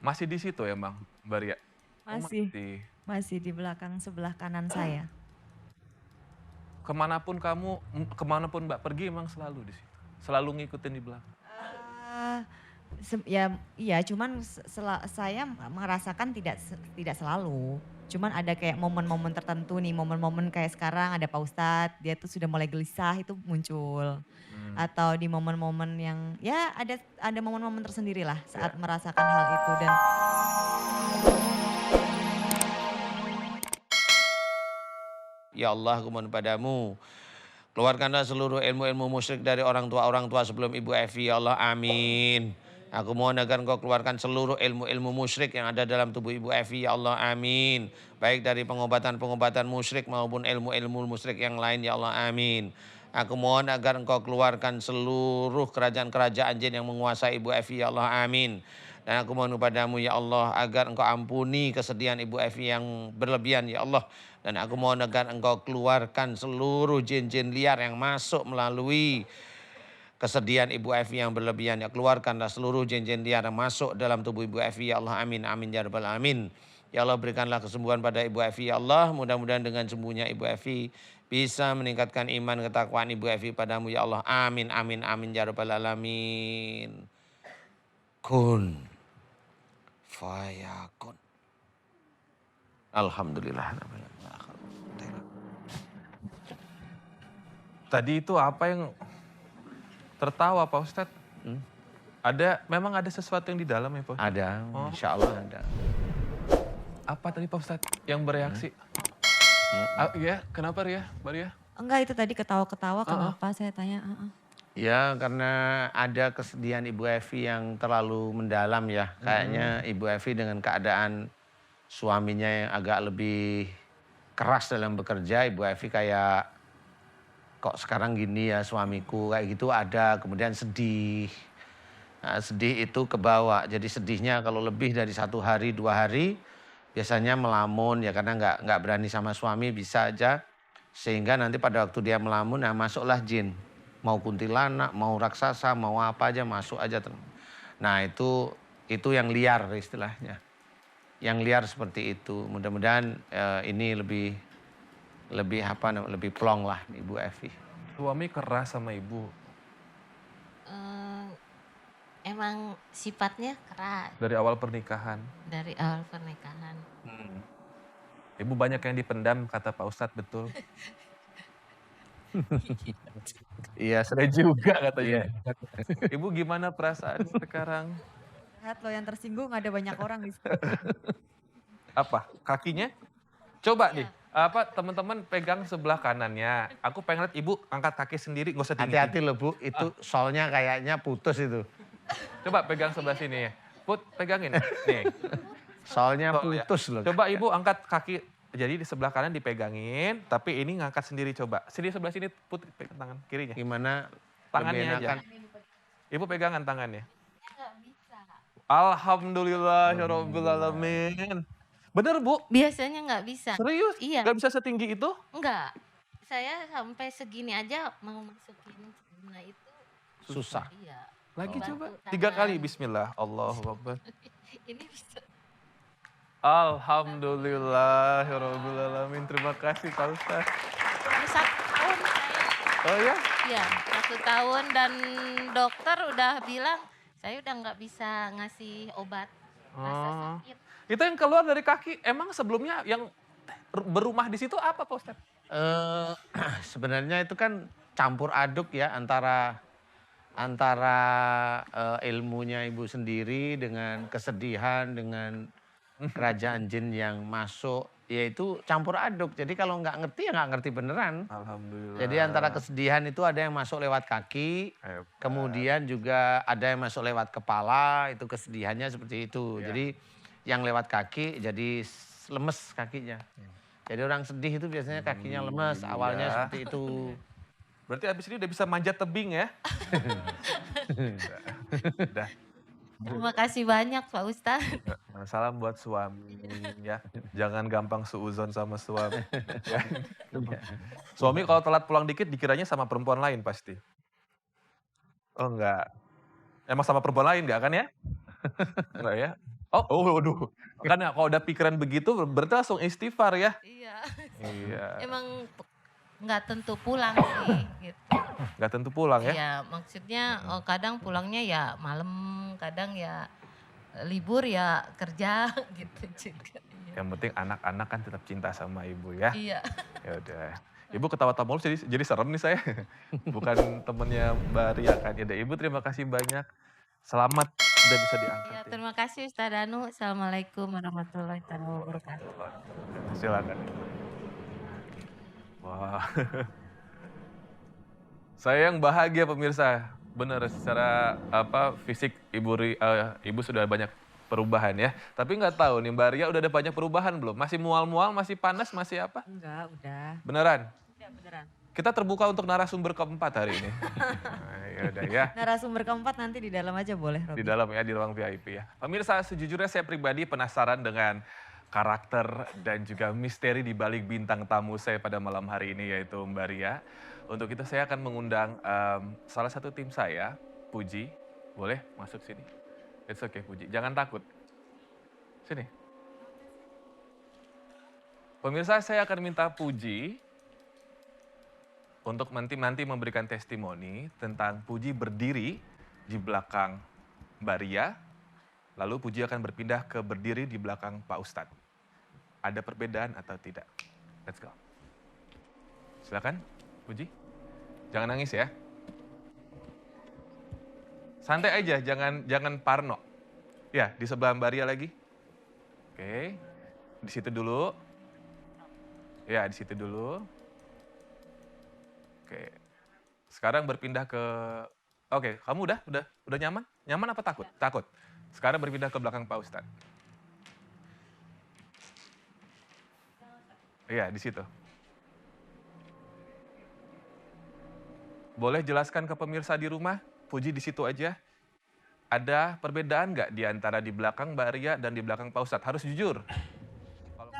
Masih di situ ya Bang, Mbak Ria? Oh Masih, masih. masih di belakang sebelah kanan saya. Kemanapun Mbak pergi emang selalu di situ? Selalu ngikutin di belakang? Eee, ya iya cuman saya merasakan tidak selalu. Cuman ada kayak momen-momen tertentu nih, momen-momen kayak sekarang ada Pak Ustadz, dia tuh sudah mulai gelisah itu muncul. Mmm, Atau di momen-momen yang ya ada momen-momen tersendiri lah iya. saat merasakan hal itu dan Ya Allah, aku mohon padamu, keluarkanlah seluruh ilmu-ilmu musyrik dari orang tua sebelum Ibu Evi, ya Allah, amin. Aku mohon agar Engkau keluarkan seluruh ilmu-ilmu musyrik yang ada dalam tubuh Ibu Evi, ya Allah, amin. Baik dari pengobatan-pengobatan musyrik maupun ilmu-ilmu musyrik yang lain, ya Allah, amin. Aku mohon agar Engkau keluarkan seluruh kerajaan-kerajaan jin yang menguasai Ibu Evi, ya Allah, amin. Dan aku mohon kepadamu, ya Allah, agar Engkau ampuni kesedihan Ibu Evi yang berlebihan, ya Allah. Dan aku mohon agar Engkau keluarkan seluruh jin-jin liar yang masuk melalui kesedihan Ibu Evi yang berlebihan. Ya, keluarkanlah seluruh jin-jin liar yang masuk dalam tubuh Ibu Evi, ya Allah, amin, amin, ya rabbal alamin. Ya Allah, berikanlah kesembuhan pada Ibu Evi, ya Allah. Mudah-mudahan dengan sembuhnya Ibu Evi bisa meningkatkan iman ketakwaan Ibu Evi padamu, ya Allah, amin, amin, amin, ya rabbal alamin. Kun fayakun. Alhamdulillah. Tadi itu apa yang tertawa Pak Ustadz? Hmm? Memang ada sesuatu yang di dalam ya Pak Ustadz? Ada, Oh, insya Allah ada. apa tadi Pak Ustadz yang bereaksi? Iya, kenapa Ria, Mbak Ria? enggak itu tadi ketawa-ketawa Heeh. kenapa saya tanya, heeh. Ya karena ada kesedihan Ibu Evi yang terlalu mendalam ya. Kayaknya Ibu Evi dengan keadaan suaminya yang agak lebih keras dalam bekerja. Ibu Evi kayak kok sekarang gini ya suamiku kayak gitu ada. Kemudian sedih. Nah, sedih itu kebawa. Jadi sedihnya kalau lebih dari 1 hari 2 hari biasanya melamun ya karena nggak berani sama suami bisa aja. Sehingga nanti pada waktu dia melamun, nah masuklah jin. Mau kuntilanak, mau raksasa, mau apa aja masuk aja. Nah itu yang liar istilahnya. Yang liar seperti itu. Mudah-mudahan ini lebih plong lah Ibu Evi. Suami keras sama ibu Emang sifatnya keras dari awal pernikahan. dari awal pernikahan. Ibu banyak yang dipendam kata Pak Ustadz, betul? Iya, Saya juga katanya. iya. Ibu gimana perasaan sekarang? Lihat loh yang tersinggung ada banyak orang di sini. Apa? Kakinya? Coba nih, teman-teman pegang sebelah kanannya. Aku pengen lihat ibu angkat kaki sendiri, nggak usah tinggi. Hati-hati loh Bu, itu solnya kayaknya putus itu. Coba pegang sebelah sini ya. Put, pegangin. Nih. Solnya Sol ya. putus loh. Coba ibu angkat kaki. Jadi di sebelah kanan dipegangin, tapi ini ngangkat sendiri coba. Sini sebelah sini, Put, pegang tangan kirinya. Gimana? Tangannya lebih aja. enakan? Ibu pegangan tangannya. Nggak bisa. Alhamdulillah, ya Rabbil Alamin. Bener Bu? Biasanya nggak bisa. Serius? Iya. Gak bisa setinggi itu? Enggak. Saya sampai segini aja mau masukin nah itu Susah. iya. Lagi Bantu coba. tangan. 3 kali bismillah. Allahu Akbar. Ini bisa. Alhamdulillah, ya Rabbil Alamin. Terima kasih Pak Ustadz. 1 tahun saya. Oh ya? Iya, 1 tahun dan dokter udah bilang saya udah nggak bisa ngasih obat rasa Oh. sakit. Itu yang keluar dari kaki, emang sebelumnya yang berumah di situ apa Pak Ustadz? Sebenarnya itu kan campur aduk ya antara ilmunya ibu sendiri dengan kesedihan dengan kerajaan jin yang masuk, yaitu campur aduk. Jadi kalau nggak ngerti ya nggak ngerti beneran. Alhamdulillah. Jadi antara kesedihan itu ada yang masuk lewat kaki, Hebat. kemudian juga ada yang masuk lewat kepala, itu kesedihannya seperti itu. Iya. Jadi yang lewat kaki jadi lemes kakinya. Jadi orang sedih itu biasanya kakinya lemes, awalnya Iya. seperti itu. Berarti abis ini udah bisa manjat tebing ya? Udah. Terima kasih banyak Pak Ustadz. Salam buat suami ya. Jangan gampang suuzon sama suami. Ya. Suami kalau telat pulang dikit dikiranya sama perempuan lain pasti. Oh enggak. Emang sama perempuan lain enggak kan ya? Enggak ya? Oh, waduh. Kan ya kalau udah pikiran begitu berarti langsung istighfar ya? Iya. Iya, Emang nggak tentu pulang sih gitu. nggak tentu pulang ya? Iya, maksudnya Mhm. kadang pulangnya ya malam, kadang ya libur ya kerja gitu juga. Iya. Yang penting anak-anak kan tetap cinta sama ibu ya. Iya. Ya udah. Ibu ketawa-tawa mulu jadi serem nih saya. Bukan temennya Mbak Ria kan. Ya udah Ibu terima kasih banyak. Selamat udah bisa diangkat Iya, ya. terima kasih Ustaz Danu. Assalamualaikum warahmatullahi wabarakatuh. Silakan. Wah, saya yang bahagia pemirsa. Benar secara fisik Ibu sudah banyak perubahan ya. Tapi nggak tahu nih Mbak Ria udah ada banyak perubahan belum? Masih mual-mual, masih panas, masih apa? Enggak, udah. Beneran? Udah beneran. Kita terbuka untuk narasumber keempat hari ini. Nah, ya udah ya. Narasumber keempat nanti di dalam aja boleh, Di Robi. dalam ya, di ruang VIP ya. Pemirsa, sejujurnya saya pribadi penasaran dengan karakter dan juga misteri di balik bintang tamu saya pada malam hari ini yaitu Mbak Ria. Untuk itu saya akan mengundang salah satu tim saya, Puji. Boleh masuk sini? It's okay Puji, jangan takut. Sini. Pemirsa, saya akan minta Puji untuk nanti memberikan testimoni tentang Puji berdiri di belakang Mbak Ria, lalu Puji akan berpindah ke berdiri di belakang Pak Ustadz. Ada perbedaan atau tidak? Let's go. Silakan, Puji. Jangan nangis ya. Santai aja, jangan parno. Ya, di sebelah Mbak Ria lagi. Oke, di situ dulu. Ya, di situ dulu. Oke. Sekarang berpindah ke Oke, kamu udah nyaman? Nyaman apa takut? Takut. Sekarang berpindah ke belakang Pak Ustadz. Iya, di situ. Boleh jelaskan ke pemirsa di rumah? Puji di situ aja. Ada perbedaan nggak di antara di belakang Mbak Ria dan di belakang Pak Ustadz? Harus jujur.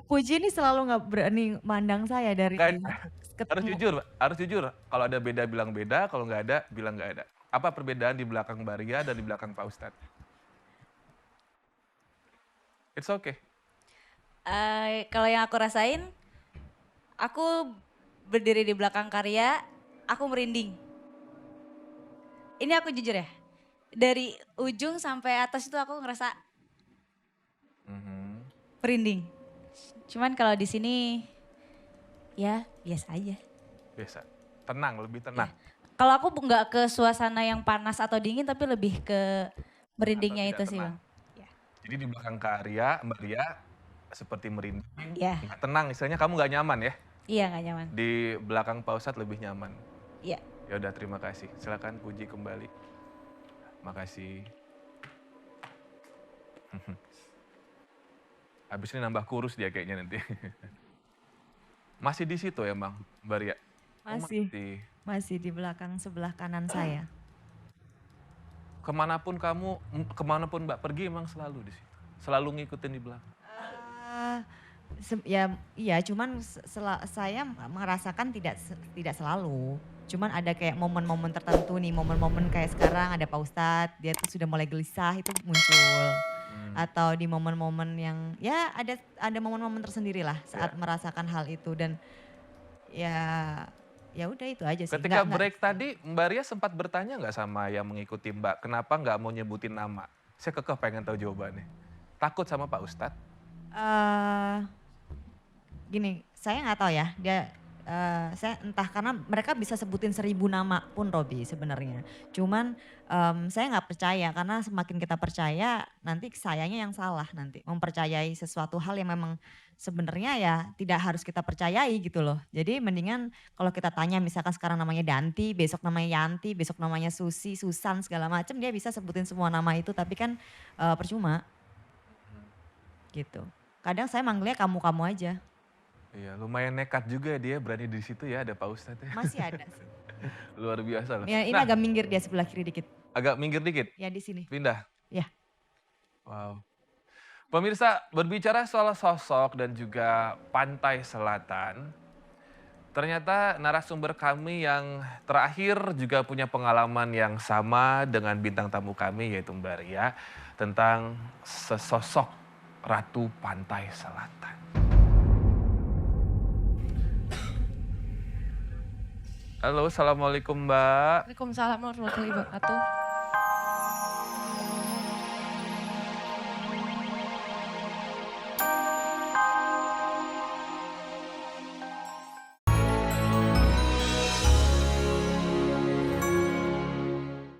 Puji ini selalu nggak berani mandang saya dari Kan, harus ketemu. jujur, harus jujur. Kalau ada beda bilang beda, kalau nggak ada bilang nggak ada. Apa perbedaan di belakang Mbak Ria dan di belakang Pak Ustadz? It's okay. Kalau yang aku rasain, aku berdiri di belakang Karya, aku merinding. Ini aku jujur ya, dari ujung sampai atas itu aku ngerasa Mhm. merinding. Cuman kalau di sini, ya biasa aja. Biasa. Tenang, lebih tenang. Kalau aku nggak ke suasana yang panas atau dingin, tapi lebih ke merindingnya Atau itu tidak sih tenang. Bang. Jadi di belakang Kak Ria, Mbak Ria seperti merinding. Iya, Nggak tenang, istilahnya kamu nggak nyaman ya. iya nggak nyaman. Di belakang Pak Ustadz lebih nyaman. Iya. Ya udah, terima kasih. Silakan Puji kembali. Makasih. Habis ini nambah kurus dia kayaknya nanti. Masih di situ ya, Bang, Mbak Ria? Oh, Masih. masih. Masih di belakang sebelah kanan saya. Kemanapun Mbak pergi emang selalu di situ. Selalu ngikutin di belakang. Iya, cuman saya merasakan tidak selalu. Cuman ada kayak momen-momen tertentu nih, momen-momen kayak sekarang ada Pak Ustadz, dia tuh sudah mulai gelisah itu muncul. Atau di momen-momen yang ya ada momen-momen tersendiri lah saat merasakan hal itu dan ya udah itu aja sih. Ketika break tadi, Mbak Ria sempat bertanya nggak sama yang mengikuti Mbak, kenapa nggak mau nyebutin nama? Saya kekeh pengen tahu jawabannya. Takut sama Pak Ustadz? Gini, saya nggak tahu ya. Saya entah karena mereka bisa sebutin 1000 nama pun Robi sebenarnya. Cuman saya nggak percaya karena semakin kita percaya nanti sayanya yang salah nanti. Mempercayai sesuatu hal yang memang sebenarnya ya tidak harus kita percayai gitu loh. Jadi mendingan kalau kita tanya misalkan sekarang namanya Danti, besok namanya Yanti, besok namanya Susi, Susan segala macam dia bisa sebutin semua nama itu tapi kan percuma gitu. Kadang saya manggilnya kamu-kamu aja. Iya, lumayan nekat juga dia berani di situ ya, ada Pak Ustadz ya. Masih ada sih. Luar biasa loh. Ya, ini agak minggir dia sebelah kiri dikit. Agak minggir dikit, Ya di sini. pindah. Ya. Wow. Pemirsa, berbicara soal sosok dan juga pantai selatan, Ternyata narasumber kami yang terakhir juga punya pengalaman yang sama dengan bintang tamu kami yaitu Mbak Ria tentang sesosok Ratu Pantai Selatan. Halo, Assalamualaikum Mbak. Waalaikumsalam warahmatullahi wabarakatuh.